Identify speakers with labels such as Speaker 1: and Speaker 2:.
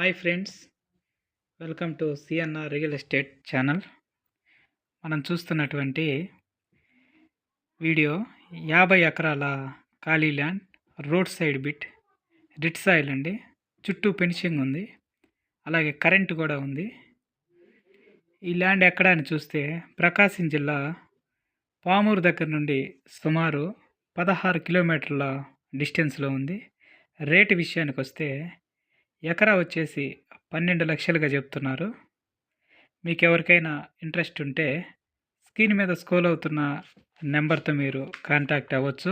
Speaker 1: Hi friends, welcome to CNR real estate channel. మనం చూస్తున్నటువంటి video 50 ఎకరాల ఖాళీ land, road side bit, writ soil అండి. చుట్టూ ఫెన్సింగ్ ఉంది, అలాగే కరెంటు కూడా ఉంది. ఈ ల్యాండ్ ఎక్కడ అని చూస్తే ప్రకాశం జిల్లా పామూరు దగ్గర నుండి సుమారు 16 కిలోమీటర్ల డిస్టెన్స్లో ఉంది. రేటు విషయానికి వస్తే ఎకరా వచ్చేసి 12 లక్షలుగా చెప్తున్నారు. మీకు ఎవరికైనా ఇంట్రెస్ట్ ఉంటే స్క్రీన్ మీద స్క్రోల్ అవుతున్న నెంబర్తో మీరు కాంటాక్ట్ అవ్వచ్చు.